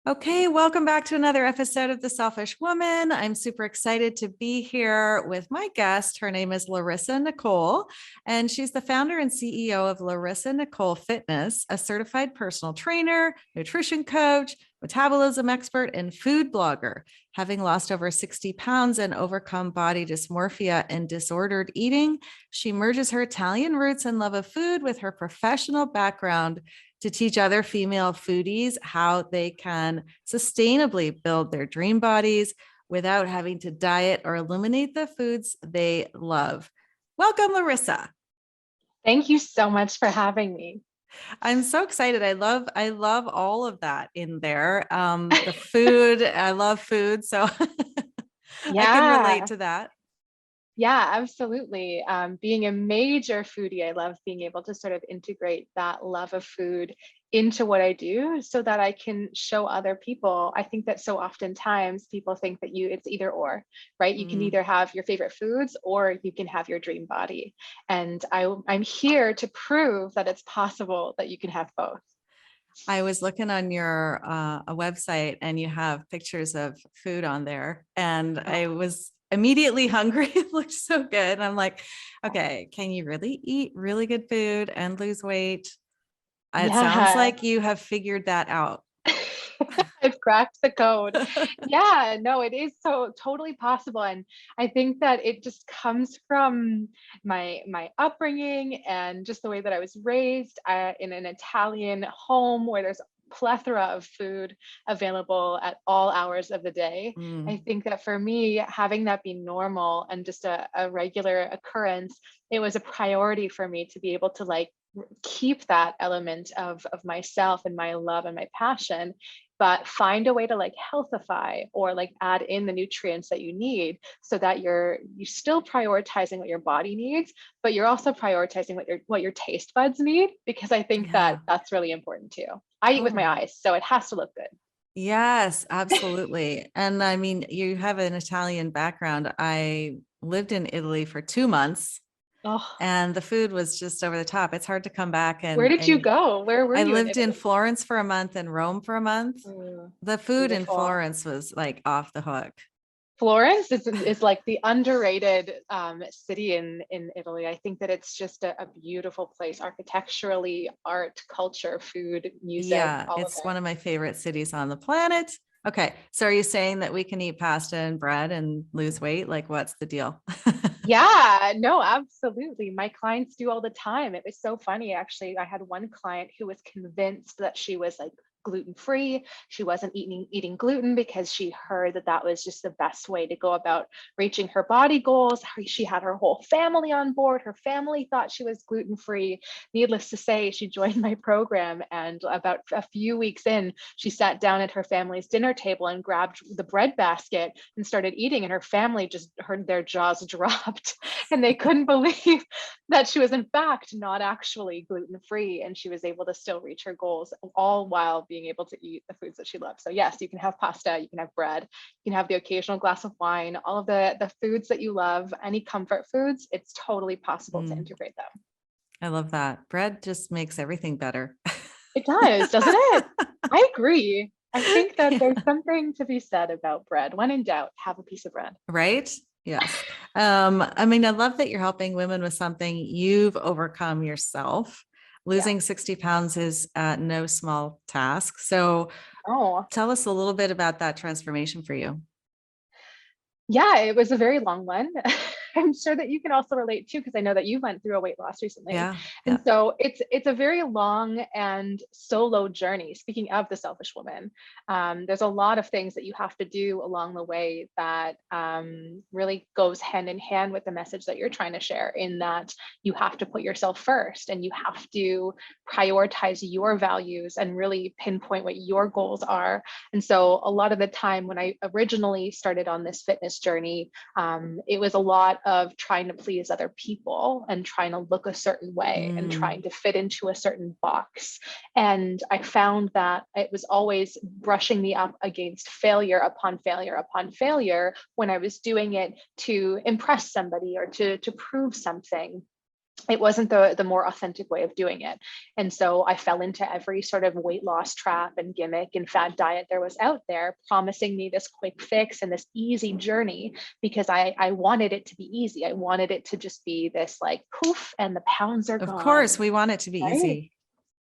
Okay, welcome back to another episode of The Selfish Woman. I'm super excited to be here with my guest. Her name is Larissa Nicole, and she's the founder and CEO of Larissa Nicole Fitness, a certified personal trainer, nutrition coach, metabolism expert, and food blogger. Having lost over 60 pounds and overcome body dysmorphia and disordered eating, she merges her Italian roots and love of food with her professional background to teach other female foodies how they can sustainably build their dream bodies without having to diet or eliminate the foods they love. Welcome, Larissa. Thank you so much for having me. I'm so excited. I love all of that in there. The food, I love food, so I can relate Yeah, to that. yeah, absolutely. Being a major foodie, I love being able to sort of integrate that love of food into what I do so that I can show other people. I think that so oftentimes people think that it's either or, right? You can Mm. either have your favorite foods or you can have your dream body. And I'm here to prove that it's possible that you can have both. I was looking on your a website and you have pictures of food on there, and I was immediately hungry. It looked so good. And I'm like, okay, can you really eat really good food and lose weight? It sounds Yeah. like you have figured that out. I've cracked the code. Yeah, no, it is so totally possible. And I think that it just comes from my upbringing and just the way that I was raised in an Italian home where there's plethora of food available at all hours of the day. I Mm. think that for me, having that be normal and just a regular occurrence, it was a priority for me to be able to keep that element of myself and my love and my passion, but find a way to healthify or add in the nutrients that you need so that you still prioritizing what your body needs, but you're also prioritizing what your taste buds need, because I think that Yeah. that's really important too. I eat with my Oh, eyes, so it has to look good. yes, absolutely. And I mean, you have an Italian background. I lived in Italy for 2 months Oh, and the food was just over the top. It's hard to come back where did you and go? Where were I you in lived in Italy? Florence for a month and Rome for a month. Mm, The food in beautiful. Florence was like off the hook. Florence is like the underrated city in Italy. I think that it's just a beautiful place architecturally, art, culture, food, music, Yeah, all of it's one it. of my favorite cities on the planet. Okay, so are you saying that we can eat pasta and bread and lose weight? Like, what's the deal? Yeah, no, absolutely. My clients do all the time. It was so funny, actually. I had one client who was convinced that she was gluten free. She wasn't eating gluten because she heard that that was just the best way to go about reaching her body goals. She had her whole family on board. Her family thought she was gluten free. Needless to say, she joined my program, and about a few weeks in, she sat down at her family's dinner table and grabbed the bread basket and started eating, and her family just heard their jaws dropped and they couldn't believe that she was in fact not actually gluten free, and she was able to still reach her goals all while being able to eat the foods that she loves. So yes, you can have pasta, you can have bread, you can have the occasional glass of wine, all of the foods that you love, any comfort foods. It's totally possible to Mm, integrate them. I love that. Bread just makes everything better. It does, doesn't it? I agree. I think that there's something to be said about bread. When in doubt, have a piece of bread. Right? Yes. I mean, I love that you're helping women with something you've overcome yourself. Yeah. Losing 60 pounds is no small task. So Oh, tell us a little bit about that transformation for you. yeah, it was a very long one. I'm sure that you can also relate too, because I know that you went through a weight loss recently. Yeah. And Yeah. so it's a very long and solo journey. Speaking of the selfish woman, there's a lot of things that you have to do along the way that really goes hand in hand with the message that you're trying to share, in that you have to put yourself first and you have to prioritize your values and really pinpoint what your goals are. And so a lot of the time when I originally started on this fitness journey, it was a lot of trying to please other people and trying to look a certain way and trying Mm, to fit into a certain box. And I found that it was always brushing me up against failure upon failure upon failure when I was doing it to impress somebody or to prove something. it wasn't the more authentic way of doing it. And so I fell into every sort of weight loss trap and gimmick and fad diet there was out there, promising me this quick fix and this easy journey, because I wanted it to be easy. I wanted it to just be this like poof and the pounds are Of course, gone. we want it to be Right. easy.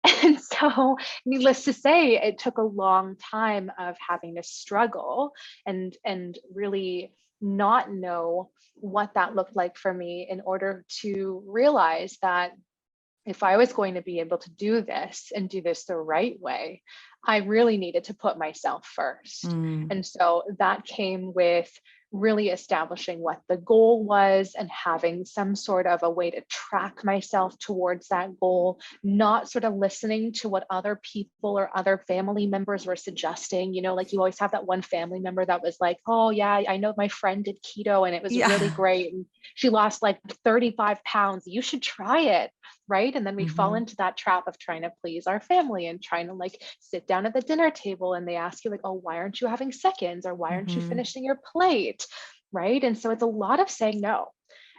And so, needless to say, it took a long time of having to struggle and really not know what that looked like for me, in order to realize that if I was going to be able to do this and do this the right way, I really needed to put myself first. Mm. And so that came with really establishing what the goal was and having some sort of a way to track myself towards that goal, not sort of listening to what other people or other family members were suggesting. You know, like you always have that one family member that was like, oh, yeah, I know my friend did keto and it was really Yeah. great. And she lost like 35 pounds. You should try it. Right. And then we fall Mhm. into that trap of trying to please our family and trying to like sit down at the dinner table and they ask you like, oh, why aren't you having seconds, or why aren't you Mhm. finishing your plate? Right. And so it's a lot of saying no.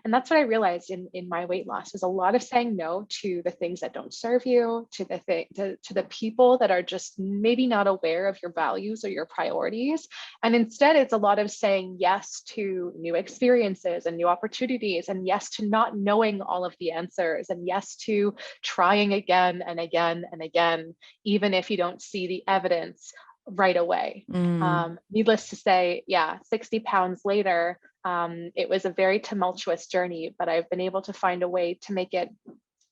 And that's what I realized in my weight loss, was a lot of saying no to the things that don't serve you, to the to the people that are just maybe not aware of your values or your priorities. And instead, it's a lot of saying yes to new experiences and new opportunities, and yes to not knowing all of the answers, and yes to trying again and again and again, even if you don't see the evidence right away. Mm. Needless to say, yeah, 60 pounds later, it was a very tumultuous journey, but I've been able to find a way to make it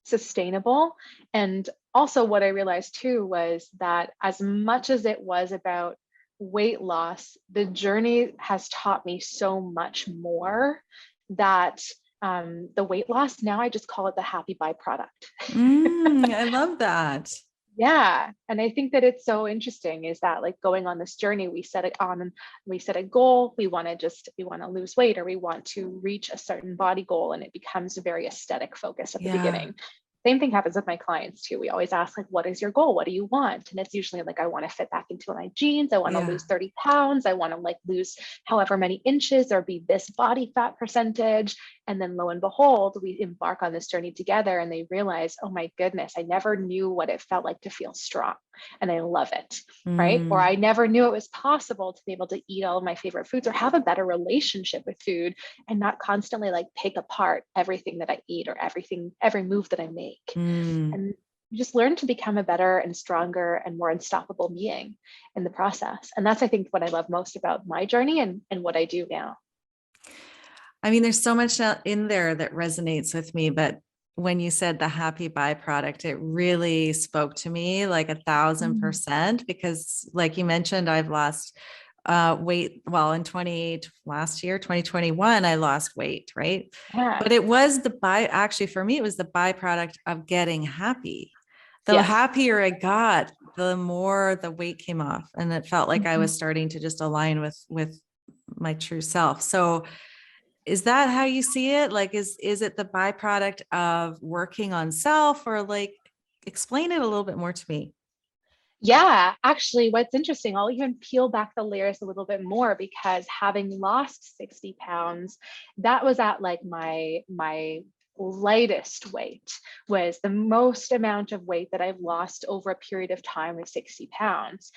sustainable. And also, what I realized too was that as much as it was about weight loss, the journey has taught me so much more, that the weight loss, now I just call it the happy byproduct. I love that. Yeah. And I think that it's so interesting is that, like, going on this journey, we set it on, we set a goal. We want to lose weight, or we want to reach a certain body goal. And it becomes a very aesthetic focus at the Yeah. beginning. Same thing happens with my clients too. We always ask, like, what is your goal? What do you want? And it's usually like, I want to fit back into my jeans. I want to Yeah. lose 30 pounds. I want to like lose however many inches or be this body fat percentage. And then lo and behold, we embark on this journey together and they realize, oh my goodness, I never knew what it felt like to feel strong. And I love it. Right. Or Mm. I never knew it was possible to be able to eat all of my favorite foods or have a better relationship with food, and not constantly like pick apart everything that I eat or every move that I make. Mm. And you just learn to become a better and stronger and more unstoppable being in the process. And that's, I think, what I love most about my journey and what I do now. I mean, there's so much in there that resonates with me, but when you said the happy byproduct, it really spoke to me like 1,000%, because like you mentioned, I've lost weight. Well, in last year, 2021, I lost weight, right? Yeah. But it was actually for me, it was the byproduct of getting happy. The Yes. happier I got, the more the weight came off. And it felt like I Mhm. was starting to just align with my true self. So is that how you see it? Like, is it the byproduct of working on self, or like, explain it a little bit more to me? Yeah, actually, what's interesting, I'll even peel back the layers a little bit more, because having lost 60 pounds, that was at like my lightest weight, was the most amount of weight that I've lost over a period of time with 60 pounds.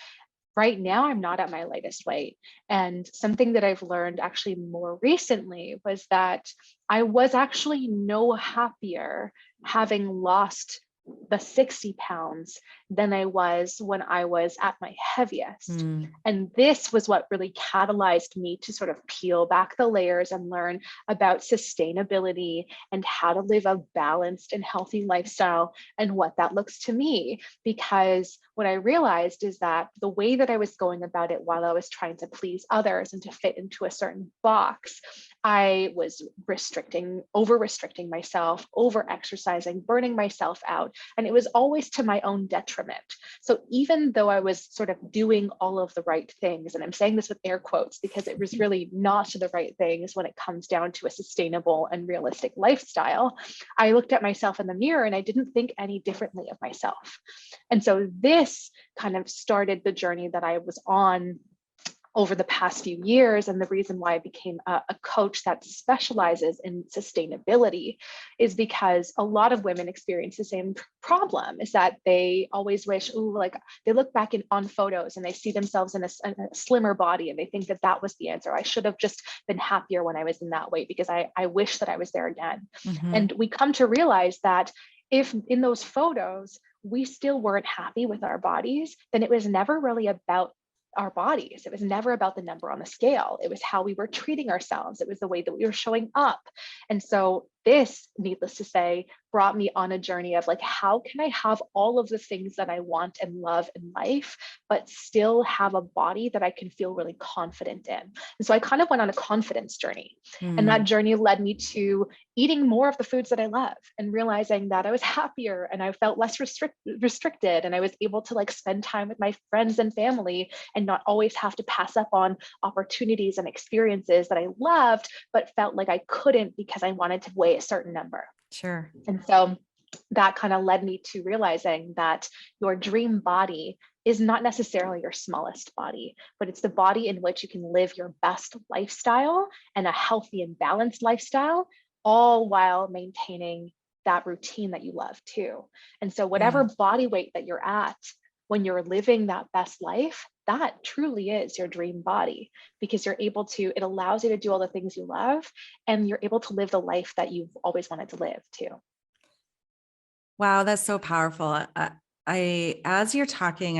Right now, I'm not at my lightest weight. And something that I've learned actually more recently was that I was actually no happier having lost the 60 pounds than I was when I was at my heaviest. Mm. And this was what really catalyzed me to sort of peel back the layers and learn about sustainability and how to live a balanced and healthy lifestyle and what that looks to me. Because what I realized is that the way that I was going about it, while I was trying to please others and to fit into a certain box, I was over restricting myself, over exercising, burning myself out. And it was always to my own detriment. So even though I was sort of doing all of the right things, and I'm saying this with air quotes because it was really not the right things when it comes down to a sustainable and realistic lifestyle, I looked at myself in the mirror and I didn't think any differently of myself. And so this kind of started the journey that I was on over the past few years, and the reason why I became a coach that specializes in sustainability is because a lot of women experience the same problem, is that they always wish, ooh, like they look back on photos and they see themselves in a slimmer body and they think that that was the answer. I should have just been happier when I was in that weight because I wish that I was there again. Mm-hmm. And we come to realize that if in those photos we still weren't happy with our bodies, then it was never really about our bodies. It was never about the number on the scale. It was how we were treating ourselves. It was the way that we were showing up. And so this, needless to say, brought me on a journey of like, how can I have all of the things that I want and love in life, but still have a body that I can feel really confident in? And so I kind of went on a confidence journey. And that journey led me to eating more of the foods that I love and realizing that I was happier and I felt less restricted. And I was able to like spend time with my friends and family and not always have to pass up on opportunities and experiences that I loved, but felt like I couldn't because I wanted to weigh a certain number. Sure. And so that kind of led me to realizing that your dream body is not necessarily your smallest body, but it's the body in which you can live your best lifestyle and a healthy and balanced lifestyle, all while maintaining that routine that you love too. And so whatever body weight that you're at, when you're living that best life, that truly is your dream body, because you're able to, it allows you to do all the things you love and you're able to live the life that you've always wanted to live too. Wow, that's so powerful. As you're talking,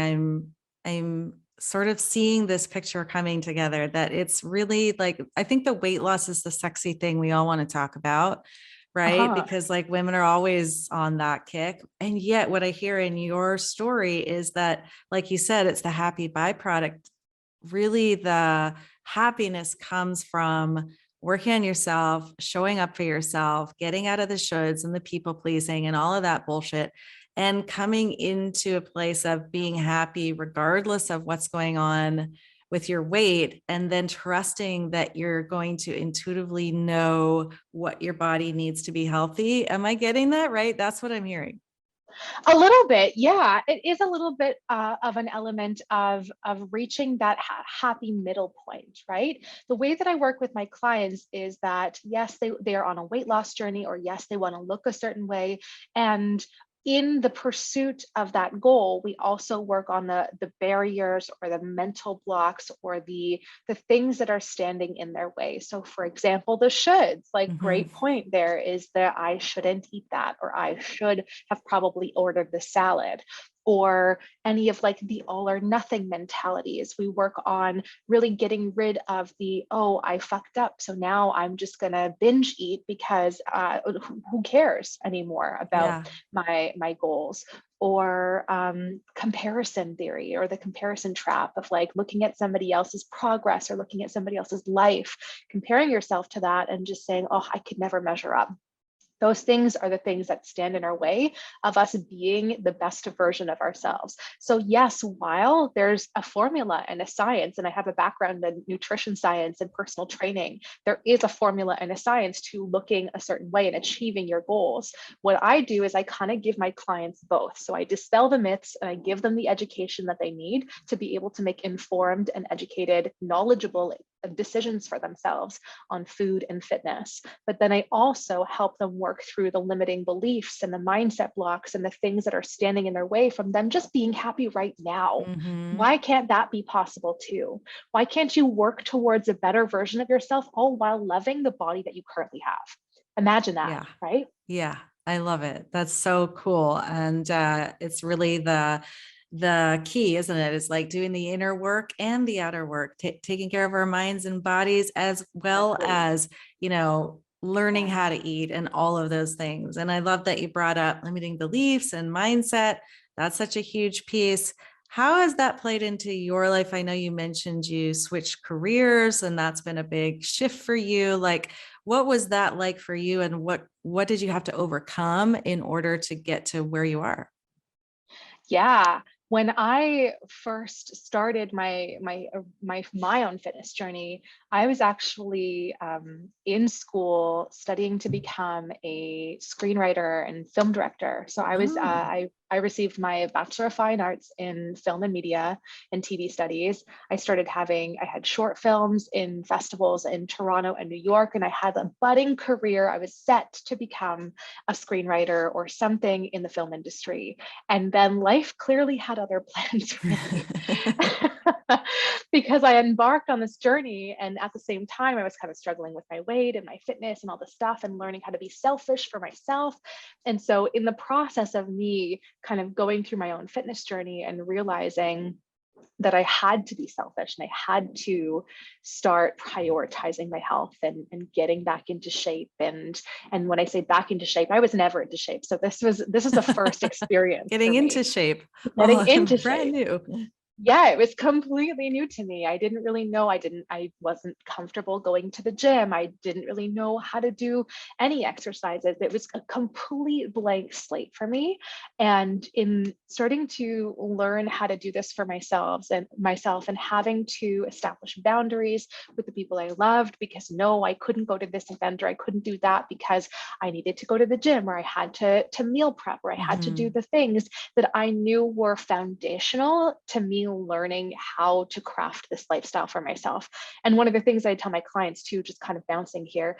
I'm sort of seeing this picture coming together, that it's really like, I think the weight loss is the sexy thing we all want to talk about, right? Because like women are always on that kick. And yet what I hear in your story is that, like you said, it's the happy byproduct. Really, the happiness comes from working on yourself, showing up for yourself, getting out of the shoulds and the people pleasing and all of that bullshit, and coming into a place of being happy regardless of what's going on with your weight, and then trusting that you're going to intuitively know what your body needs to be healthy. Am I getting that right? That's what I'm hearing. A little bit, yeah. It is a little bit of an element of reaching that happy middle point, right? The way that I work with my clients is that yes, they are on a weight loss journey, or yes, they want to look a certain way, and in the pursuit of that goal, we also work on the barriers or the mental blocks or the things that are standing in their way. So for example, the shoulds, like great point there is that I shouldn't eat that, or I should have probably ordered the salad, or any of like the all or nothing mentalities. We work on really getting rid of the, oh, I fucked up, so now I'm just gonna binge eat because who cares anymore about my goals. Or comparison theory, or the comparison trap of like looking at somebody else's progress or looking at somebody else's life, comparing yourself to that and just saying, oh, I could never measure up. Those things are the things that stand in our way of us being the best version of ourselves. So yes, while there's a formula and a science, and I have a background in nutrition science and personal training, there is a formula and a science to looking a certain way and achieving your goals. What I do is I kind of give my clients both. So I dispel the myths and I give them the education that they need to be able to make informed and educated, knowledgeable decisions for themselves on food and fitness. But then I also help them work through the limiting beliefs and the mindset blocks and the things that are standing in their way from them just being happy right now. Why can't that be possible too? Why can't you work towards a better version of yourself, all while loving the body that you currently have? Imagine that, right? Yeah, I love it. That's so cool. And it's really the key, isn't it? It's like doing the inner work and the outer work, taking care of our minds and bodies, as well as, learning how to eat and all of those things. And I love that you brought up limiting beliefs and mindset. That's such a huge piece. How has that played into your life? I know you mentioned you switched careers and that's been a big shift for you. Like, what was that like for you? And what did you have to overcome in order to get to where you are? Yeah. When I first started my own fitness journey, I was actually in school studying to become a screenwriter and film director. So I was Oh. I received my Bachelor of Fine Arts in Film and Media and TV Studies. I had short films in festivals in Toronto and New York, and I had a budding career. I was set to become a screenwriter or something in the film industry. And then life clearly had other plans for me. Because I embarked on this journey, and at the same time, I was kind of struggling with my weight and my fitness and all the stuff and learning how to be selfish for myself. And so in the process of me kind of going through my own fitness journey and realizing that I had to be selfish and I had to start prioritizing my health and getting back into shape. And when I say back into shape, I was never into shape. So this is the first experience. Getting into shape. Getting into brand shape. new. Yeah, it was completely new to me. I didn't really know. I wasn't comfortable going to the gym. I didn't really know how to do any exercises. It was a complete blank slate for me. And in starting to learn how to do this for myself and having to establish boundaries with the people I loved, because no, I couldn't go to this event or I couldn't do that because I needed to go to the gym, or I had to meal prep, or I had to do the things that I knew were foundational to me learning how to craft this lifestyle for myself. And one of the things I tell my clients too, just kind of bouncing here,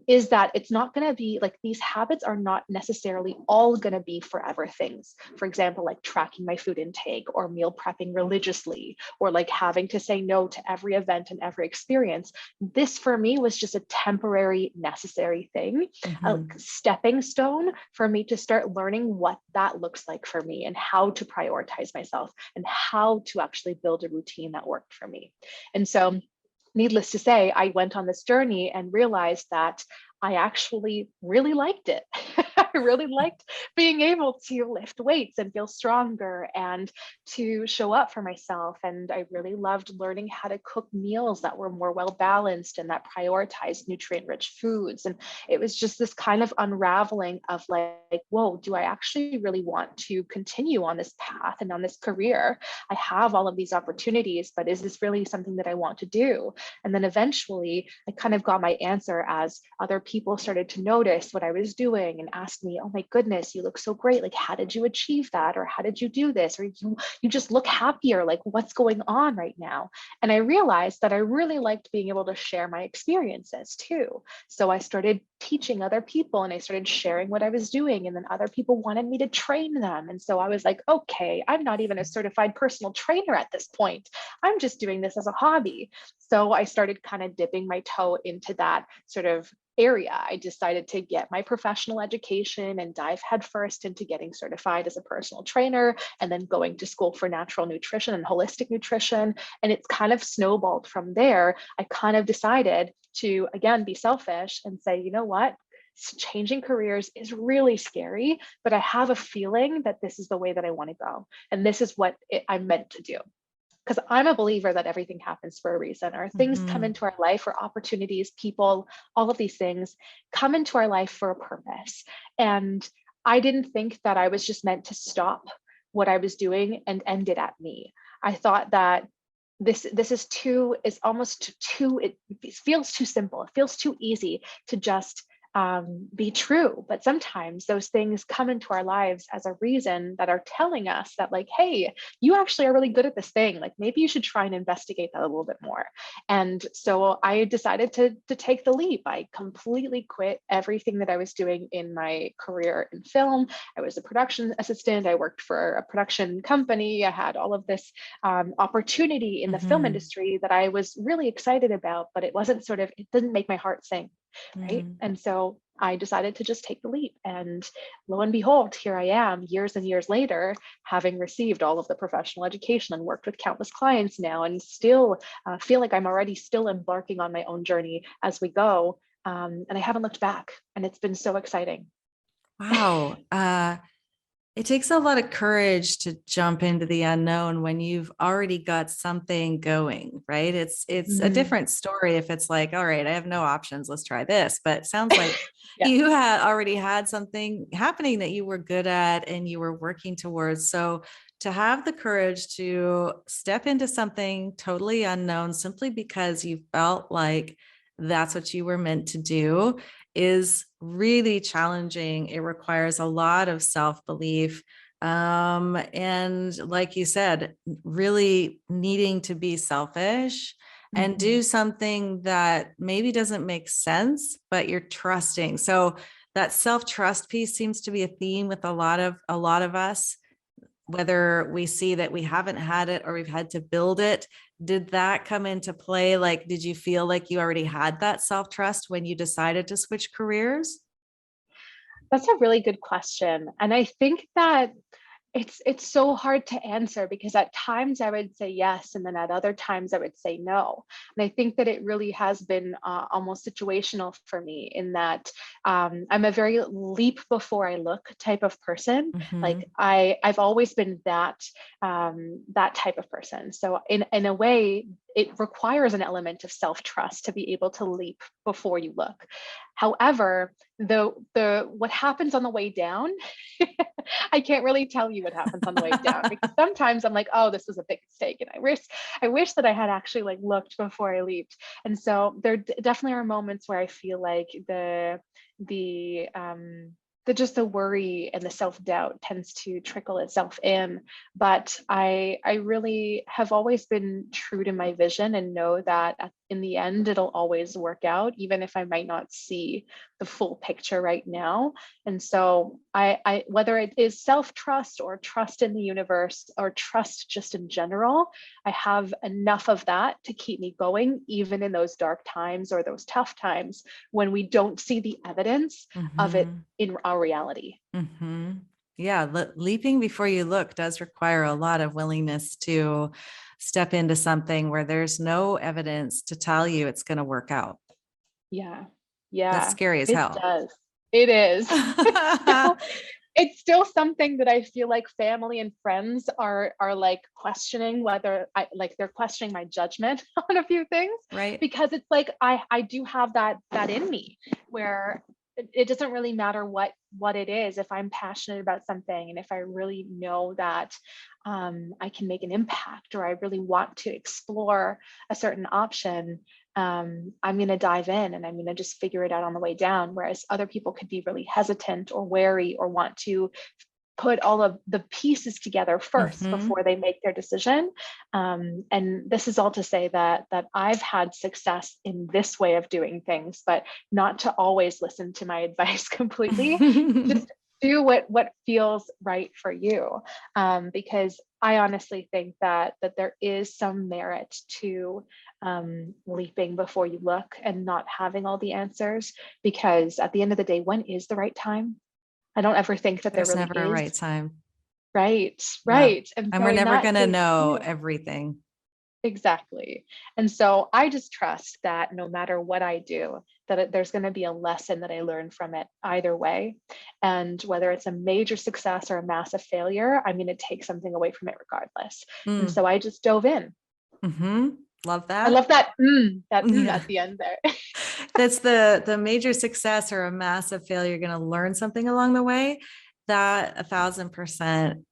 is that it's not going to be like, these habits are not necessarily all going to be forever things. For example, like tracking my food intake or meal prepping religiously, or like having to say no to every event and every experience. This for me was just a temporary, necessary thing, a stepping stone for me to start learning what that looks like for me and how to prioritize myself and how to actually build a routine that worked for me. And so, needless to say, I went on this journey and realized that I actually really liked it. I really liked being able to lift weights and feel stronger and to show up for myself. And I really loved learning how to cook meals that were more well balanced and that prioritized nutrient rich foods. And it was just this kind of unraveling of like, whoa, do I actually really want to continue on this path and on this career? I have all of these opportunities, but is this really something that I want to do? And then eventually I kind of got my answer as other people started to notice what I was doing and asked me, oh my goodness, you look so great. Like, how did you achieve that? Or how did you do this? Or you just look happier. Like, what's going on right now? And I realized that I really liked being able to share my experiences too. So I started teaching other people and I started sharing what I was doing. And then other people wanted me to train them. And so I was like, okay, I'm not even a certified personal trainer at this point. I'm just doing this as a hobby. So I started kind of dipping my toe into that sort of area. I decided to get my professional education and dive headfirst into getting certified as a personal trainer, and then going to school for natural nutrition and holistic nutrition. And it's kind of snowballed from there. I kind of decided to, again, be selfish and say, you know what? Changing careers is really scary, but I have a feeling that this is the way that I want to go. And this is what I'm meant to do. Because I'm a believer that everything happens for a reason, or things come into our life, or opportunities, people, all of these things come into our life for a purpose. And I didn't think that I was just meant to stop what I was doing and end it at me. I thought that this is almost too, it feels too simple. It feels too easy to just be true. But sometimes those things come into our lives as a reason that are telling us that, like, hey, you actually are really good at this thing. Like, maybe you should try and investigate that a little bit more. And so I decided to take the leap. I completely quit everything that I was doing in my career in film. I was a production assistant. I worked for a production company. I had all of this opportunity in the film industry that I was really excited about, but it didn't make my heart sing. Right. And so I decided to just take the leap. And lo and behold, here I am years and years later, having received all of the professional education and worked with countless clients now, and still feel like I'm already still embarking on my own journey as we go. And I haven't looked back. And it's been so exciting. Wow. It takes a lot of courage to jump into the unknown when you've already got something going, right? It's a different story if it's like, all right, I have no options, let's try this. But it sounds like you had already had something happening that you were good at and you were working towards. So to have the courage to step into something totally unknown simply because you felt like that's what you were meant to do is really challenging. It requires a lot of self-belief, And like you said, really needing to be selfish and Mhm. do something that maybe doesn't make sense, but you're trusting. So that self-trust piece seems to be a theme with a lot of us, whether we see that we haven't had it or we've had to build it. Did that come into play? Like, did you feel like you already had that self-trust when you decided to switch careers? That's a really good question. And I think that it's so hard to answer because at times I would say yes, and then at other times I would say no. And I think that it really has been almost situational for me in that I'm a very leap before I look type of person. Mm-hmm. Like I've always been that type of person. So in a way, it requires an element of self trust to be able to leap before you look. However, the what happens on the way down I can't really tell you what happens on the way down because sometimes I'm like, oh, this was a big mistake. And I wish that I had actually like looked before I leaped. And so there definitely are moments where I feel like the just the worry and the self-doubt tends to trickle itself in. But I really have always been true to my vision and know that in the end it'll always work out, even if I might not see the full picture right now. And so I whether it is self-trust or trust in the universe or trust just in general, I have enough of that to keep me going, even in those dark times or those tough times when we don't see the evidence of it Mm-hmm. in our reality. Mm-hmm. Yeah, leaping before you look does require a lot of willingness to step into something where there's no evidence to tell you it's going to work out. Yeah. That's Yeah, scary as it hell. does. It is. Still, it's still something that I feel like family and friends are like questioning whether I like they're questioning my judgment on a few things Right? because it's like I do have that in me where it doesn't really matter what it is if I'm passionate about something and if I really know that I can make an impact or I really want to explore a certain option. I'm going to dive in and I'm going to just figure it out on the way down. Whereas other people could be really hesitant or wary or want to put all of the pieces together first Mm-hmm. before they make their decision. And this is all to say that I've had success in this way of doing things, but not to always listen to my advice completely. Just do what feels right for you, because I honestly think that there is some merit to leaping before you look and not having all the answers. Because at the end of the day, when is the right time? I don't ever think that there There's really never a is. right time. Right, No. right. And And so we're in never that going to case know too, everything. exactly. And so I just trust that no matter what I do, that there's going to be a lesson that I learn from it either way. And whether it's a major success or a massive failure, I'm going to take something away from it regardless. And Mm. so I just dove in. Mm-hmm. Love I that. love that Yeah. at the end there. That's the major success or a massive failure. You're going to learn something along the way. That 1,000%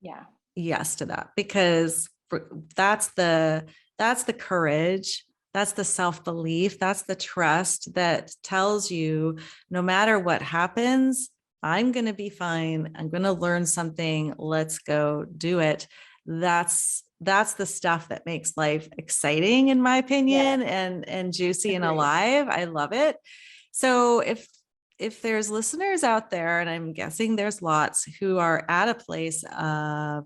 Yeah. yes to that, because that's the courage, that's the self-belief, that's the trust that tells you no matter what happens, I'm going to be fine, I'm going to learn something, let's go do it. That's the stuff that makes life exciting, in my Yeah. opinion, and juicy and Agreed. alive. I love it. So if there's listeners out there, and I'm guessing there's lots who are at a place of,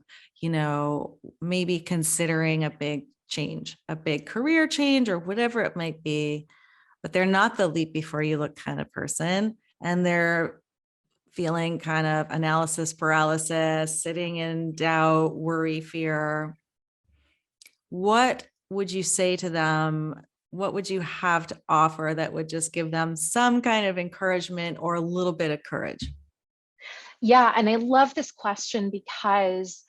maybe considering a big change, a big career change, or whatever it might be, but they're not the leap before you look kind of person. And they're feeling kind of analysis paralysis, sitting in doubt, worry, fear. What would you say to them? What would you have to offer that would just give them some kind of encouragement or a little bit of courage? Yeah, and I love this question because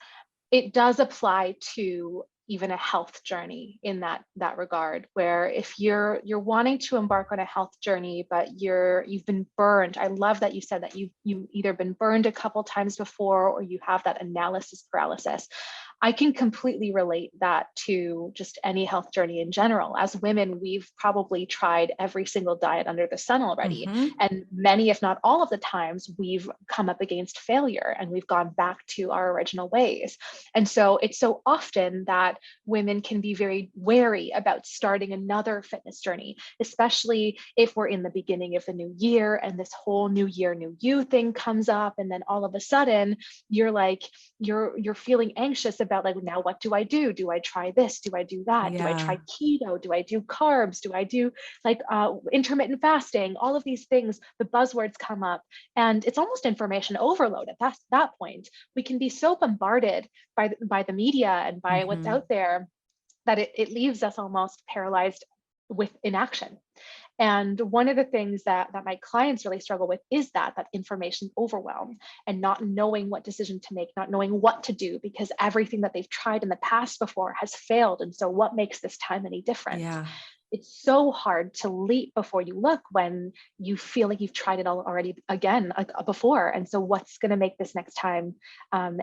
it does apply to even a health journey in that regard, where if you're wanting to embark on a health journey but you've been burned. I love that you said that you've either been burned a couple times before or you have that analysis paralysis. I can completely relate that to just any health journey in general. As women, we've probably tried every single diet under the sun already. Mm-hmm. And many, if not all of the times, we've come up against failure and we've gone back to our original ways. And so it's so often that women can be very wary about starting another fitness journey, especially if we're in the beginning of the new year and this whole new year, new you thing comes up. And then all of a sudden you're like, you're feeling anxious about like, now what do I do? Do I try this? Do I do that? Do I try keto? Do I do carbs? Do I do like intermittent fasting? All of these things, the buzzwords come up, and it's almost information overload at that point. We can be so bombarded by the media and by what's out there that it leaves us almost paralyzed with inaction. And one of the things that my clients really struggle with is that information overwhelm and not knowing what decision to make, not knowing what to do, because everything that they've tried in the past before has failed. And so what makes this time any different? Yeah. It's so hard to leap before you look when you feel like you've tried it all already again before. And so what's going to make this next time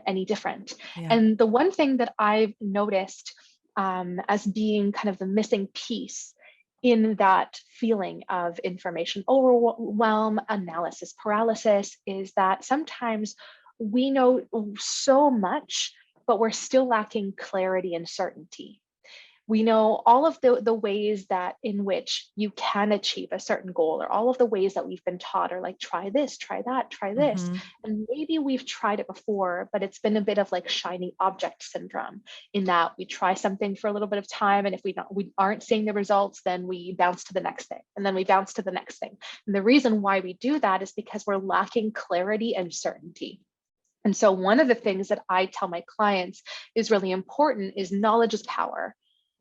any different? Yeah. And the one thing that I've noticed as being kind of the missing piece in that feeling of information overwhelm, analysis paralysis, is that sometimes we know so much, but we're still lacking clarity and certainty. We know all of the ways that in which you can achieve a certain goal, or all of the ways that we've been taught, or like, try this, try that, try this. And maybe we've tried it before, but it's been a bit of like shiny object syndrome, in that we try something for a little bit of time. And if we aren't seeing the results, then we bounce to the next thing. And then we bounce to the next thing. And the reason why we do that is because we're lacking clarity and certainty. And so one of the things that I tell my clients is really important is knowledge is power.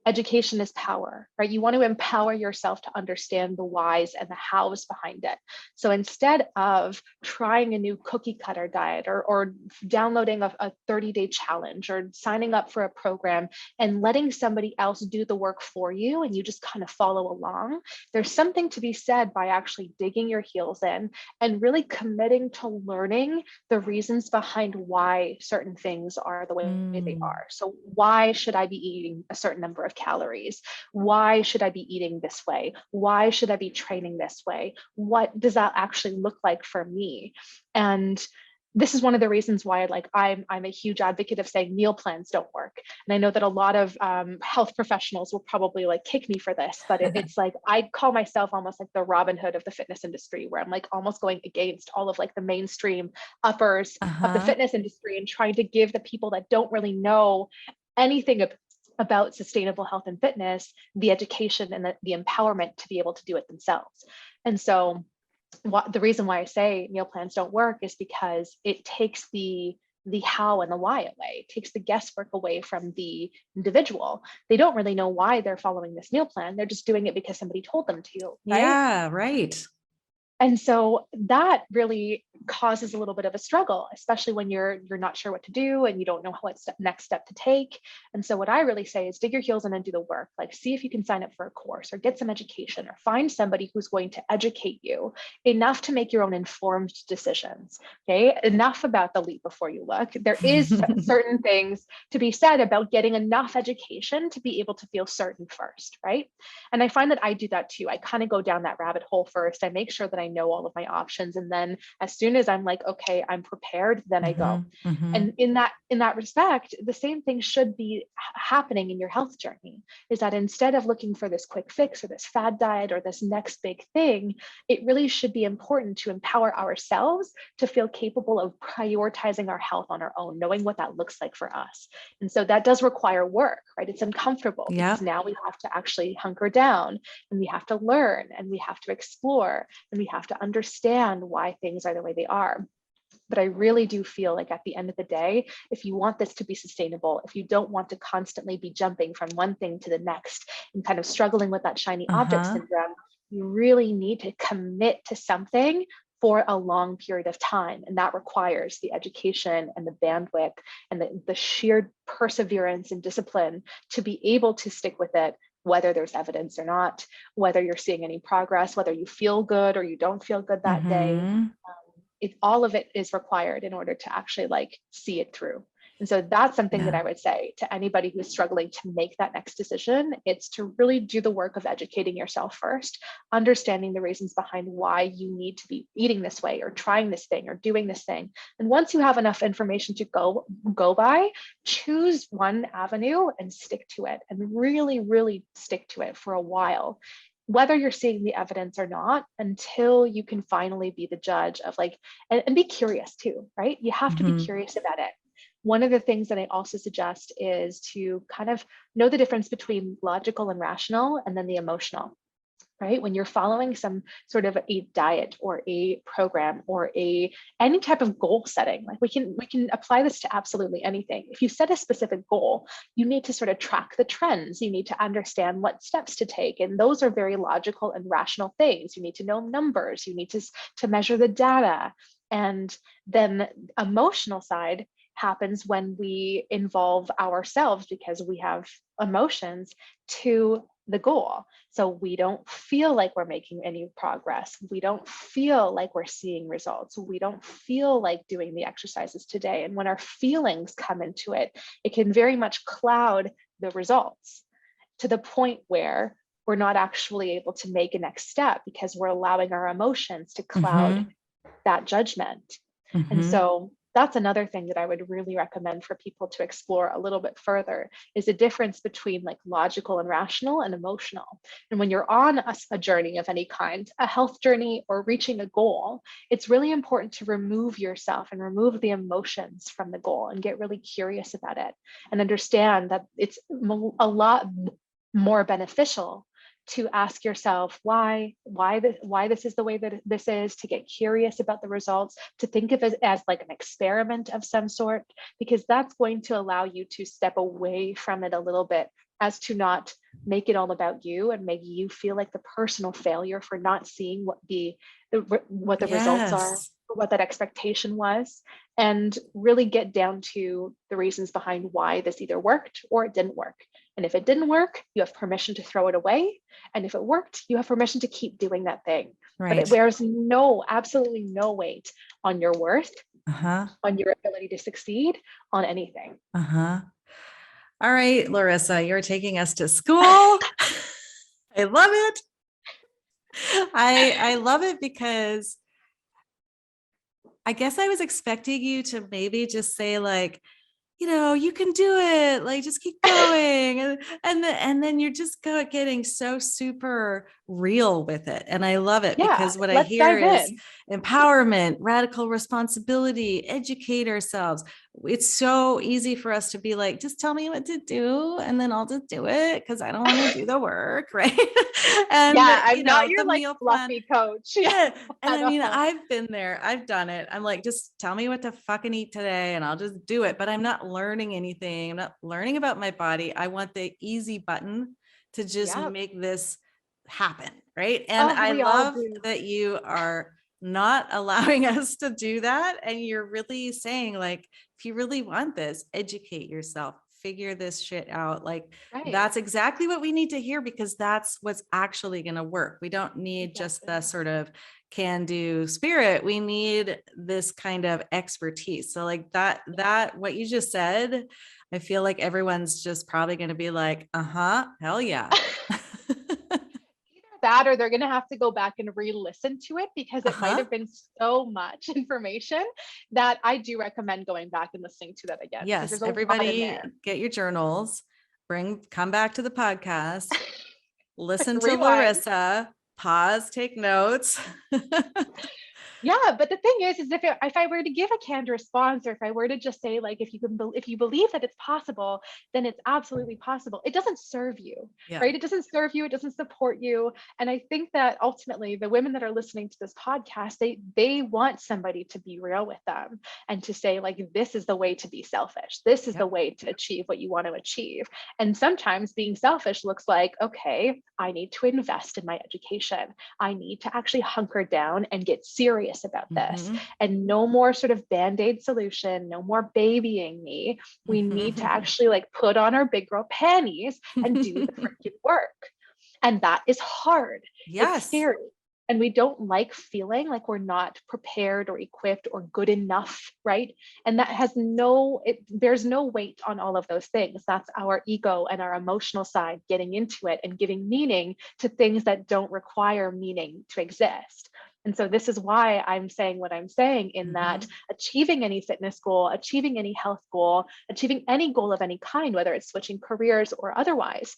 Education is power, right? You want to empower yourself to understand the whys and the hows behind it. So instead of trying a new cookie cutter diet, or downloading a 30-day challenge, or signing up for a program and letting somebody else do the work for you and you just kind of follow along, there's something to be said by actually digging your heels in and really committing to learning the reasons behind why certain things are the way they are. So why should I be eating a certain number of calories? Why should I be eating this way? Why should I be training this way? What does that actually look like for me? And this is one of the reasons why I'm a huge advocate of saying meal plans don't work. And I know that a lot of health professionals will probably like kick me for this, but it's like, I call myself almost like the Robin Hood of the fitness industry, where I'm like almost going against all of like the mainstream uppers of the fitness industry and trying to give the people that don't really know anything about sustainable health and fitness the education and the empowerment to be able to do it themselves. And so the reason why I say meal plans don't work is because it takes the how and the why away. It takes the guesswork away from the individual. They don't really know why they're following this meal plan. They're just doing it because somebody told them to, right? Yeah, right. And so that really causes a little bit of a struggle, especially when you're not sure what to do and you don't know what next step to take. And so what I really say is dig your heels in and do the work. Like, see if you can sign up for a course or get some education or find somebody who's going to educate you enough to make your own informed decisions. Okay, enough about the leap before you look. There is certain things to be said about getting enough education to be able to feel certain first, right? And I find that I do that too. I kind of go down that rabbit hole first. I make sure that I know all of my options. And then as soon as I'm like, okay, I'm prepared, then I go. And in that respect, the same thing should be happening in your health journey, is that instead of looking for this quick fix or this fad diet or this next big thing, it really should be important to empower ourselves to feel capable of prioritizing our health on our own, knowing what that looks like for us. And so that does require work, right? It's uncomfortable because now we have to actually hunker down and we have to learn and we have to explore and we have to understand why things are the way they are. But I really do feel like at the end of the day, if you want this to be sustainable, if you don't want to constantly be jumping from one thing to the next and kind of struggling with that shiny object syndrome, you really need to commit to something for a long period of time. And that requires the education and the bandwidth and the sheer perseverance and discipline to be able to stick with it, whether there's evidence or not, whether you're seeing any progress, whether you feel good or you don't feel good that day. All of it is required in order to actually like see it through. And so that's something that Yeah. I would say to anybody who's struggling to make that next decision. It's to really do the work of educating yourself first, understanding the reasons behind why you need to be eating this way or trying this thing or doing this thing. And once you have enough information to go by, choose one avenue and stick to it, and really, really stick to it for a while, whether you're seeing the evidence or not, until you can finally be the judge of like, and be curious too, right? You have to be curious about it. One of the things that I also suggest is to kind of know the difference between logical and rational, and then the emotional, right? When you're following some sort of a diet or a program or any type of goal setting, like we can apply this to absolutely anything. If you set a specific goal, you need to sort of track the trends. You need to understand what steps to take. And those are very logical and rational things. You need to know numbers. You need to measure the data. And then emotional side happens when we involve ourselves, because we have emotions, to the goal. So we don't feel like we're making any progress. We don't feel like we're seeing results. We don't feel like doing the exercises today. And when our feelings come into it, it can very much cloud the results, to the point where we're not actually able to make a next step, because we're allowing our emotions to cloud that judgment. And so that's another thing that I would really recommend for people to explore a little bit further, is the difference between like logical and rational and emotional. And when you're on a journey of any kind, a health journey or reaching a goal, it's really important to remove yourself and remove the emotions from the goal, and get really curious about it, and understand that it's a lot more beneficial to ask yourself why this is the way that this is, to get curious about the results, to think of it as like an experiment of some sort, because that's going to allow you to step away from it a little bit, as to not make it all about you and make you feel like the personal failure for not seeing what the results are, what that expectation was, and really get down to the reasons behind why this either worked or it didn't work. And if it didn't work, you have permission to throw it away. And if it worked, you have permission to keep doing that thing. Right. But it wears absolutely no weight on your worth, on your ability to succeed, on anything. All right, Larissa, you're taking us to school. I love it. I love it, because I guess I was expecting you to maybe just say like, you can do it. Like, just keep going. And then you're just getting so super real with it. And I love it, because what I hear is empowerment, radical responsibility, educate ourselves. It's so easy for us to be like, just tell me what to do, and then I'll just do it, because I don't want to do the work. Right. And I'm not your like fluffy coach. Yeah. And I mean, I've been there, I've done it. I'm like, just tell me what to fucking eat today and I'll just do it. But I'm not learning anything. I'm not learning about my body. I want the easy button to just make this happen. Right. And I love that you are not allowing us to do that. And you're really saying like, if you really want this, educate yourself, figure this shit out. Like that's exactly what we need to hear, because that's what's actually going to work. We don't need just the sort of can-do spirit. We need this kind of expertise. So like that what you just said, I feel like everyone's just probably going to be like, hell yeah. That, or they're going to have to go back and re-listen to it, because it might have been so much information that I do recommend going back and listening to that again. Yes, everybody get your journals, come back to the podcast, listen to Larissa, pause, take notes. Yeah, but the thing is if I were to give a canned response, or if I were to just say like, if you believe that it's possible, then it's absolutely possible. It doesn't serve you, right? It doesn't serve you. It doesn't support you. And I think that ultimately the women that are listening to this podcast, they want somebody to be real with them and to say like, this is the way to be selfish. This is the way to achieve what you want to achieve. And sometimes being selfish looks like, okay, I need to invest in my education. I need to actually hunker down and get serious about this, and no more sort of band-aid solution, no more babying me. We need to actually like put on our big girl panties and do the freaking work. And that is hard. It's scary. And we don't like feeling like we're not prepared or equipped or good enough, right? And that has there's no weight on all of those things. That's our ego and our emotional side getting into it and giving meaning to things that don't require meaning to exist. And so this is why I'm saying what I'm saying, in that achieving any fitness goal, achieving any health goal, achieving any goal of any kind, whether it's switching careers or otherwise,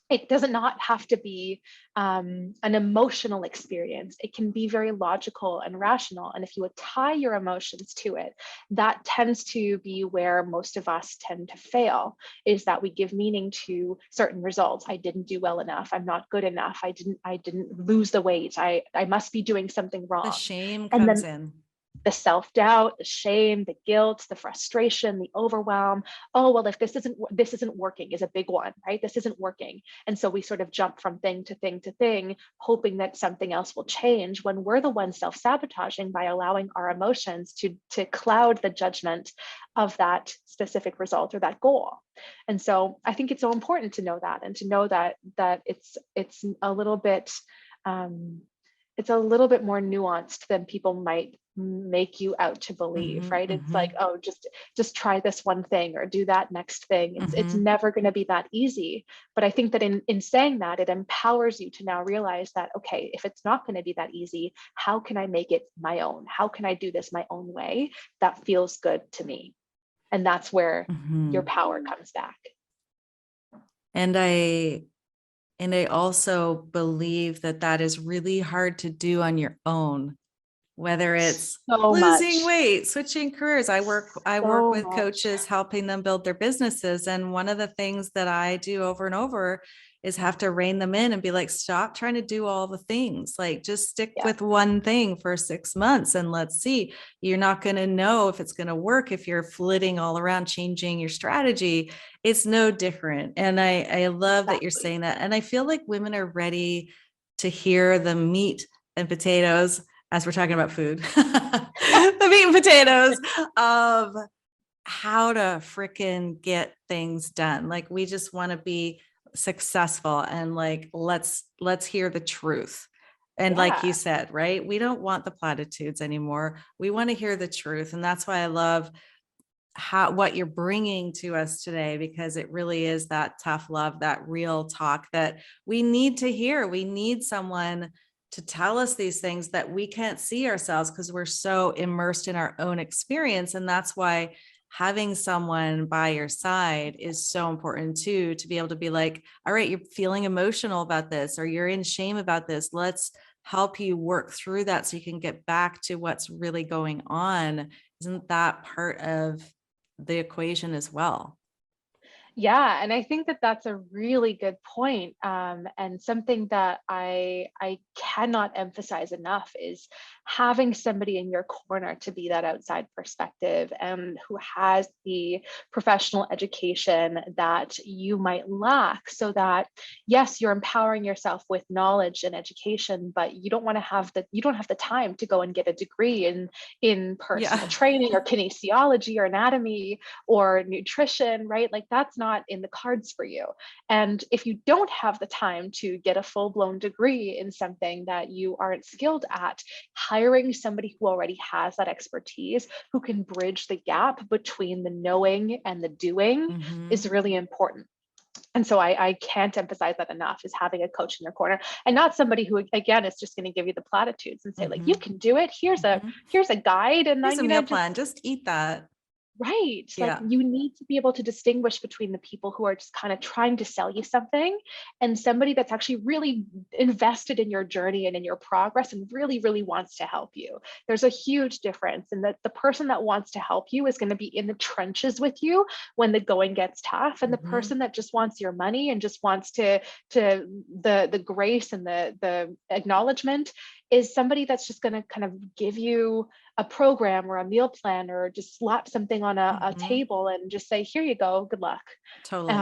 it does not have to be an emotional experience. It can be very logical and rational. And if you tie your emotions to it, that tends to be where most of us tend to fail, is that we give meaning to certain results. I didn't do well enough. I'm not good enough. I didn't lose the weight. I must be doing something The wrong. shame And comes then in. the self-doubt, the shame, the guilt, the frustration, the overwhelm. Oh, well, if this isn't working is a big one, right? This isn't working. And so we sort of jump from thing to thing to thing, hoping that something else will change, when we're the ones self-sabotaging by allowing our emotions to cloud the judgment of that specific result or that goal. And so I think it's so important to know that, and to know that it's a little bit it's a little bit more nuanced than people might make you out to believe, right? It's like, oh, just try this one thing or do that next thing. It's never going to be that easy. But I think that in saying that, it empowers you to now realize that, okay, if it's not going to be that easy, how can I make it my own? How can I do this my own way that feels good to me? And that's where your power comes back. And I also believe that is really hard to do on your own, whether it's So losing much. weight, switching careers. I work So with much. coaches, helping them build their businesses. And one of the things that I do over and over is have to rein them in and be like, stop trying to do all the things. Like, just stick with one thing for 6 months and let's see. You're not going to know if it's going to work if you're flitting all around, changing your strategy. It's no different. And I love that you're saying that. And I feel like women are ready to hear the meat and potatoes, as we're talking about food, the meat and potatoes of how to fricking get things done. Like, we just want to be successful, and like, let's hear the truth. And like you said, right, we don't want the platitudes anymore. We want to hear the truth. And that's why I love what you're bringing to us today, because it really is that tough love, that real talk that we need to hear. We need someone to tell us these things that we can't see ourselves because we're so immersed in our own experience. And that's why having someone by your side is so important too, to be able to be like, all right, you're feeling emotional about this, or you're in shame about this. Let's help you work through that so you can get back to what's really going on. Isn't that part of the equation as well? Yeah, and I think that that's a really good point. And something that I cannot emphasize enough is having somebody in your corner to be that outside perspective, and who has the professional education that you might lack, so that yes, you're empowering yourself with knowledge and education, but you don't have the time to go and get a degree in personal training or kinesiology or anatomy or nutrition, right? Like, that's not in the cards for you. And if you don't have the time to get a full-blown degree in something that you aren't skilled at, hiring somebody who already has that expertise, who can bridge the gap between the knowing and the doing, is really important. And so I can't emphasize that enough, is having a coach in your corner, and not somebody who, again, is just going to give you the platitudes and say, like, you can do it. Here's a guide, and here's then, a meal plan. Just eat that. Right. Like, you need to be able to distinguish between the people who are just kind of trying to sell you something, and somebody that's actually really invested in your journey and in your progress and really, really wants to help you. There's a huge difference. And that the person that wants to help you is going to be in the trenches with you when the going gets tough. And the person that just wants your money and just wants the grace and the acknowledgement is somebody that's just going to kind of give you a program or a meal plan, or just slap something on a table and just say, here you go, good luck. Totally.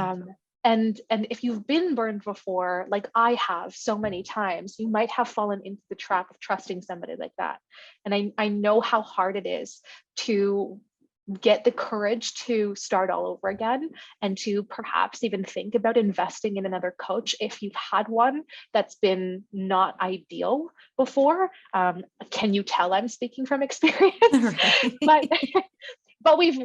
And if you've been burned before, like I have so many times, you might have fallen into the trap of trusting somebody like that. And I know how hard it is to get the courage to start all over again, and to perhaps even think about investing in another coach if you've had one that's been not ideal before. Can you tell I'm speaking from experience? Right. but but we've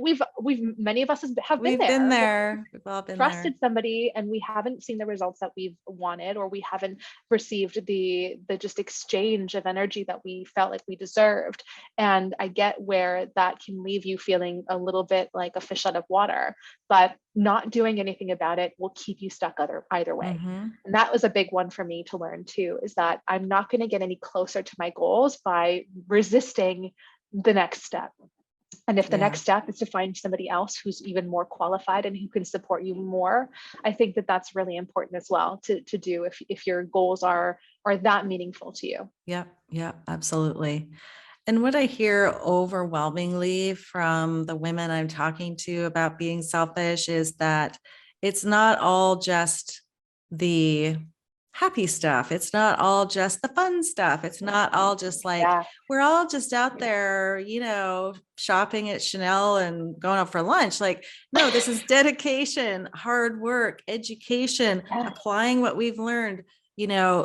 many of us have been We've been there. there. We've all been there. Trusted somebody and we haven't seen the results that we've wanted, or we haven't received the just exchange of energy that we felt like we deserved. And I get where that can leave you feeling a little bit like a fish out of water, but not doing anything about it will keep you stuck either way. Mhm. And that was a big one for me to learn too, is that I'm not going to get any closer to my goals by resisting the next step. And if the Yeah. next step is to find somebody else who's even more qualified and who can support you more, I think that that's really important as well to do if your goals are that meaningful to you. Yep. Yep. Absolutely. And what I hear overwhelmingly from the women I'm talking to about being selfish is that it's not all just the happy stuff. It's not all just the fun stuff. It's not all just like, Yeah. we're all just out there, shopping at Chanel and going out for lunch. Like, no, this is dedication, hard work, education, Yeah. applying what we've learned,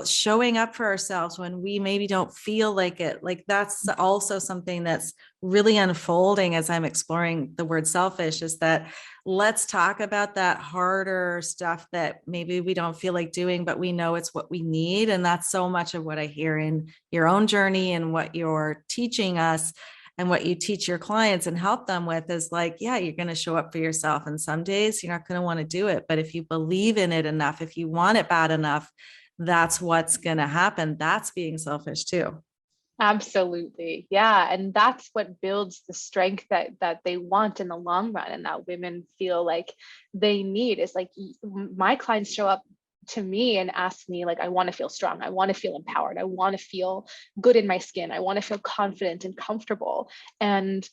showing up for ourselves when we maybe don't feel like it. Like that's also something that's really unfolding as I'm exploring the word selfish, is that let's talk about that harder stuff that maybe we don't feel like doing, but we know it's what we need. And that's so much of what I hear in your own journey and what you're teaching us and what you teach your clients and help them with is like, yeah, you're going to show up for yourself. And some days you're not going to want to do it. But if you believe in it enough, if you want it bad enough, that's what's going to happen. That's being selfish too. Absolutely. Yeah. And that's what builds the strength that they want in the long run, and that women feel like they need. Is like, my clients show up to me and ask me, like, I want to feel strong. I want to feel empowered. I want to feel good in my skin. I want to feel confident and comfortable. And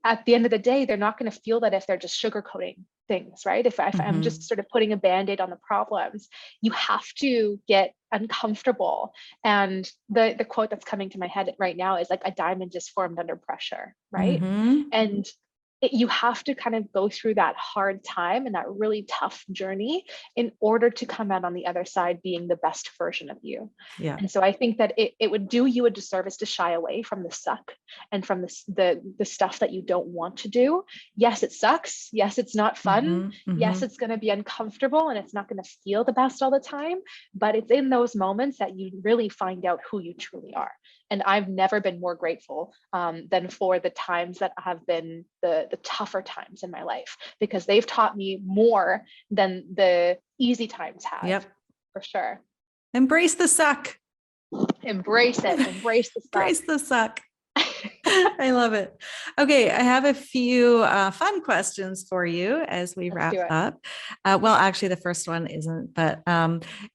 at the end of the day, they're not going to feel that if they're just sugarcoating things, right? If I'm Mm-hmm. just sort of putting a band-aid on the problems, you have to get uncomfortable. And the quote that's coming to my head right now is like, a diamond is formed under pressure, right? Mm-hmm. And you have to kind of go through that hard time and that really tough journey in order to come out on the other side being the best version of you. Yeah. And so I think that it would do you a disservice to shy away from the suck and from the stuff that you don't want to do. Yes, it sucks. Yes, it's not fun. Mm-hmm. Yes, Mm-hmm. it's going to be uncomfortable and it's not going to feel the best all the time. But it's in those moments that you really find out who you truly are. And I've never been more grateful than for the times that have been the tougher times in my life, because they've taught me more than the easy times have, Yep. for sure. Embrace the suck. Embrace it. Embrace the stuff. Embrace the suck. I love it. Okay, I have a few fun questions for you as we wrap up. Well, actually, the first one isn't, but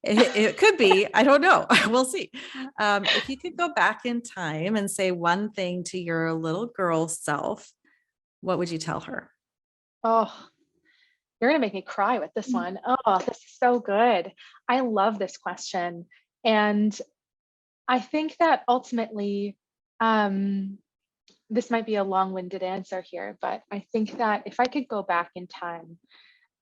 it could be. I don't know. We'll see. If you could go back in time and say one thing to your little girl self, what would you tell her? Oh, you're going to make me cry with this one. Oh, this is so good. I love this question. And I think that ultimately, this might be a long-winded answer here, but I think that if I could go back in time,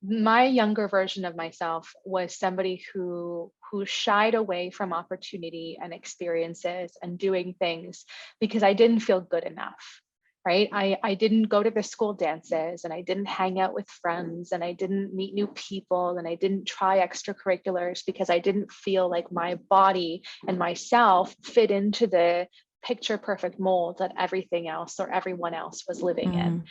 my younger version of myself was somebody who shied away from opportunity and experiences and doing things because I didn't feel good enough. Right. I didn't go to the school dances, and I didn't hang out with friends, and I didn't meet new people, and I didn't try extracurriculars because I didn't feel like my body and myself fit into the picture perfect mold that everything else or everyone else was living in.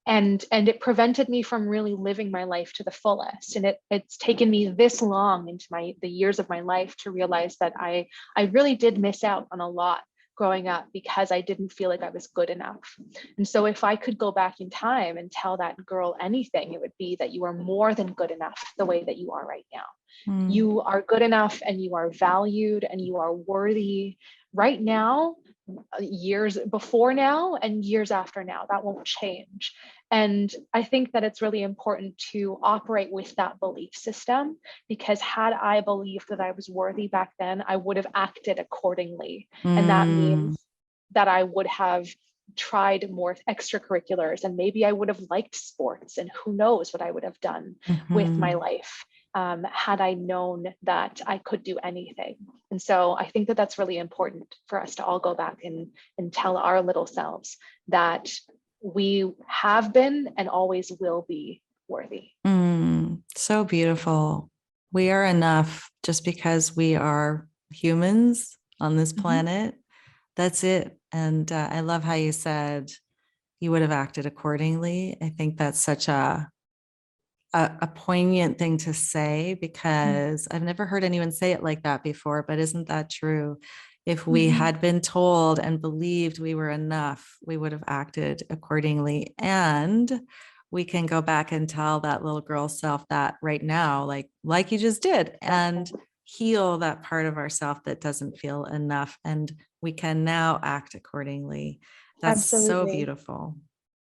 And it prevented me from really living my life to the fullest. And it's taken me this long into the years of my life to realize that I really did miss out on a lot growing up because I didn't feel like I was good enough. And so if I could go back in time and tell that girl anything, it would be that you are more than good enough the way that you are right now. You are good enough, and you are valued, and you are worthy right now, years before now, and years after now. That won't change. And I think that it's really important to operate with that belief system, because had I believed that I was worthy back then, I would have acted accordingly. And that means that I would have tried more extracurriculars, and maybe I would have liked sports, and who knows what I would have done with my life had I known that I could do anything. And so I think that that's really important for us to all go back and tell our little selves that we have been and always will be worthy. So beautiful. We are enough just because we are humans on this planet. That's it. And I love how you said you would have acted accordingly. I think that's such a poignant thing to say, because I've never heard anyone say it like that before, but isn't that true? If we had been told and believed we were enough, we would have acted accordingly. And we can go back and tell that little girl self that right now, like you just did, and heal that part of ourself that doesn't feel enough. And we can now act accordingly. That's so beautiful.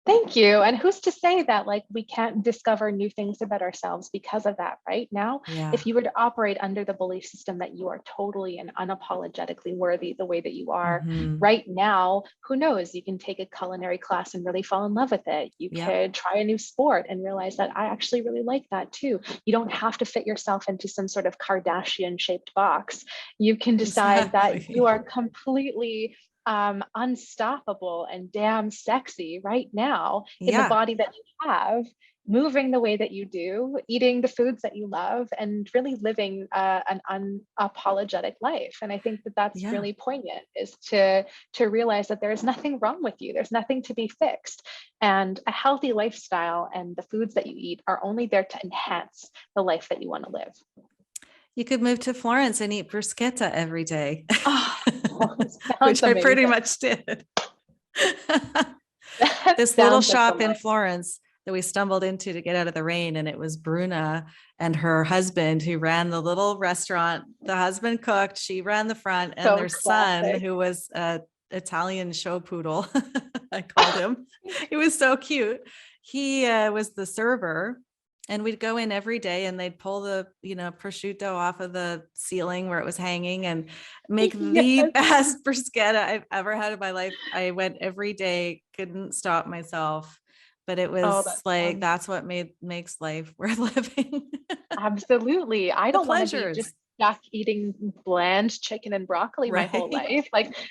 Thank you. And who's to say that like we can't discover new things about ourselves because of that, right? Now, if you were to operate under the belief system that you are totally and unapologetically worthy the way that you are right now, who knows? You can take a culinary class and really fall in love with it. You could try a new sport and realize that I actually really like that too. You don't have to fit yourself into some sort Kardashian shaped box. You can decide that you are completely unstoppable and damn sexy right now in the body that you have, moving the way that you do, eating the foods that you love, and really living an unapologetic life. And I think that that's really poignant, is to realize that there is nothing wrong with you. There's nothing to be fixed. And a healthy lifestyle and the foods that you eat are only there to enhance the life that you want to live. You could move to Florence and eat bruschetta every day, which I pretty much did. This little shop in Florence that we stumbled into to get out of the rain, and it was Bruna and her husband who ran the little restaurant. The husband cooked, she ran the front, and their son, who was a Italian show poodle, I called him. He was so cute. He was the server. And we'd go in every day and they'd pull the, prosciutto off of the ceiling where it was hanging and make the best bruschetta I've ever had in my life. I went every day, couldn't stop myself, but it was that's what makes life worth living. Absolutely. I don't want to be just stuck eating bland chicken and broccoli my whole life,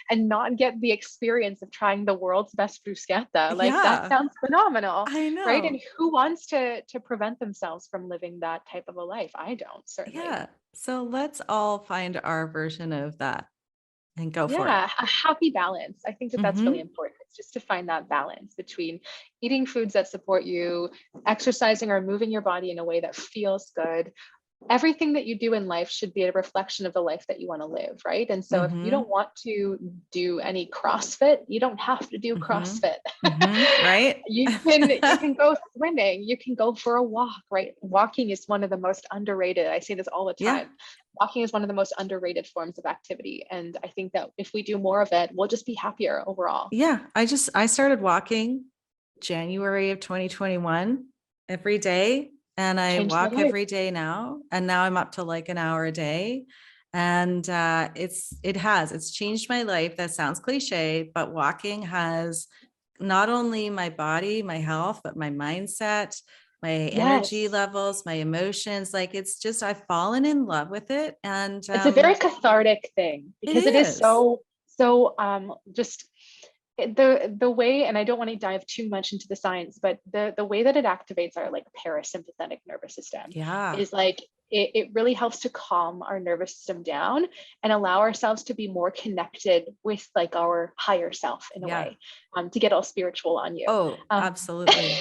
and not get the experience of trying the world's best bruschetta. That sounds phenomenal. I know. Right. And who wants to prevent themselves from living that type of a life? I don't, certainly. Yeah. So let's all find our version of that and go for it. Yeah, a happy balance. I think that that's really important. It's just to find that balance between eating foods that support you, exercising or moving your body in a way that feels good. Everything that you do in life should be a reflection of the life that you want to live, right? And so if you don't want to do any CrossFit, you don't have to do CrossFit. Right? You can go swimming, you can go for a walk, right? Walking is one of the most underrated. I say this all the time. Walking is one of the most underrated forms of activity. And I think that if we do more of it, we'll just be happier overall. Yeah. I started walking January of 2021 every day. And I walk every day now. And now I'm up to like an hour a day. And it's changed my life. That sounds cliche, but walking has not only my body, my health, but my mindset, my energy levels, my emotions. It's just, I've fallen in love with it. And it's a very cathartic thing, because it is so just the way, and I don't want to dive too much into the science, but the way that it activates our parasympathetic nervous system is it really helps to calm our nervous system down and allow ourselves to be more connected with our higher self in a way, to get all spiritual on you. Oh, absolutely.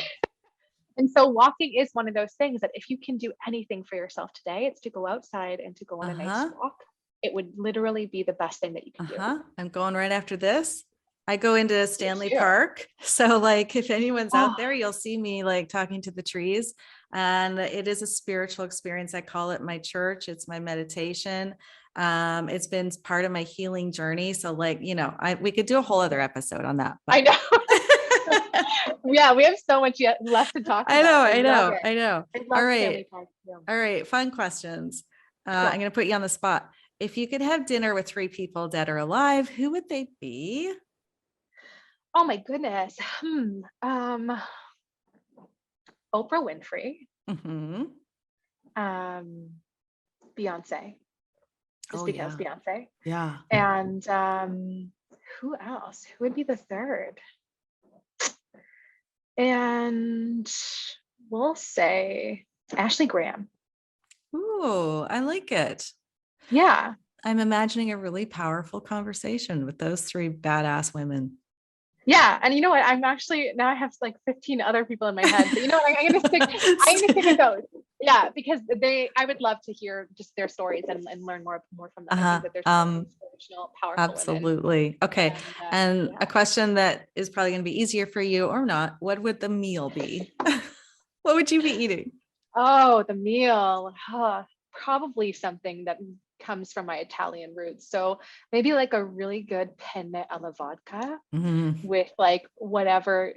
And so walking is one of those things that if you can do anything for yourself today, it's to go outside and to go on a nice walk. It would literally be the best thing that you can do. I'm going right after this. I go into Stanley Park. So if anyone's out there, you'll see me talking to the trees, and it is a spiritual experience. I call it my church. It's my meditation. It's been part of my healing journey. So we could do a whole other episode on that. But. I know. Yeah, we have so much left to talk about. I know. All right. All right. Fun questions. I'm going to put you on the spot. If you could have dinner with 3 people, dead or alive, who would they be? Oh my goodness. Oprah Winfrey, Hmm. Beyonce, just Oh because yeah. Beyonce. Yeah. And who else? Who would be the third? And we'll say Ashley Graham. Ooh, I like it. Yeah. I'm imagining a really powerful conversation with those three badass women. Yeah. And you know what? I'm actually now I have like 15 other people in my head. But you know what? I'm gonna stick with those. Yeah, because I would love to hear just their stories and learn more from them. I Uh-huh. think that they're so inspirational, powerful women. Absolutely. Okay. And And a yeah. question that is probably going to be easier for you or not. What would the meal be? What would you be eating? Oh, the meal. Probably something that comes from my Italian roots. So maybe like a really good penne alla vodka Mhm. with like whatever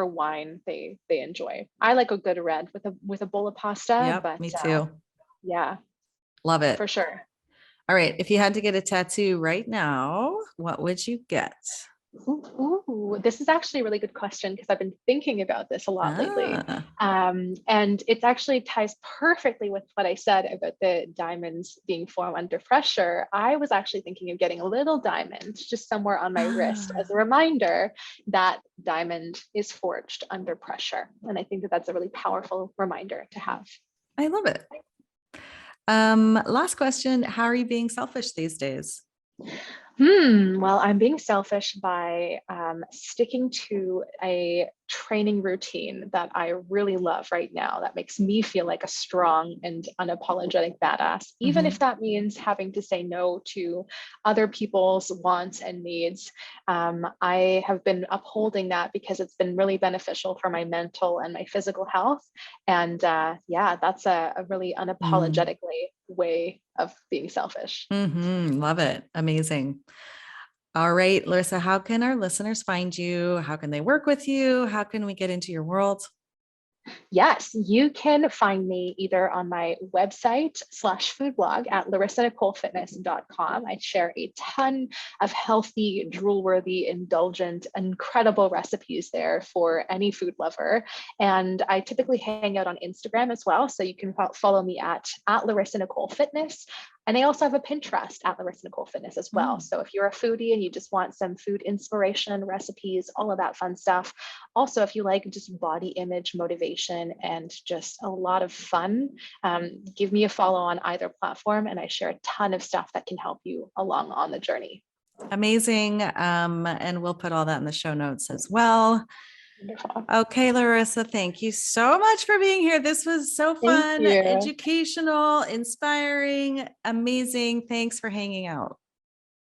wine they enjoy. I like a good red with a bowl of pasta, Yep, but me too. yeah, Love for it. sure. All right. If you had to get a tattoo right now, what would you get? Ooh, this is actually a really good question because I've been thinking about this a lot lately. Ah. And it actually ties perfectly with what I said about the diamonds being formed under pressure. I was actually thinking of getting a little diamond just somewhere on my wrist as a Ah. reminder that diamond is forged under pressure. And I think that that's a really powerful reminder to have. I love it. Last question. How are you being selfish these days? Well, I'm being selfish by sticking to a training routine that I really love right now that makes me feel like a strong and unapologetic badass, even if Mhm. that means having to say no to other people's wants and needs. I have been upholding that because it's been really beneficial for my mental and my physical health. And yeah, that's a really Mm. unapologetically way of being selfish. Mhm. Love it. Amazing. All right, Larissa, how can our listeners find you? How can they work with you? How can we get into your world? Yes, you can find me either on my website slash food blog at larissanicolefitness.com. I share a ton of healthy, drool-worthy, indulgent, incredible recipes there for any food lover. And I typically hang out on Instagram as well. So you can follow me at Larissa Nicole Fitness. And I also have a Pinterest at Larissa Nicole Fitness as well. Mm. So if you're a foodie and you just want some food inspiration, recipes, all of that fun stuff. Also, if you like just body image motivation and just a lot of fun, give me a follow on either platform. And I share a ton of stuff that can help you along on the journey. Amazing. And we'll put all that in the show notes as well. Wonderful. Okay, Larissa, thank you so much for being here. This was so Thank fun, you. educational, inspiring, amazing. Thanks for hanging out.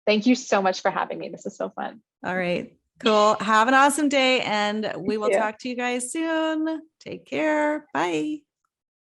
Thank you so much for having me. This is so fun. All right, cool. Have an awesome day, and You we will too. talk to you guys soon. Take care. Bye.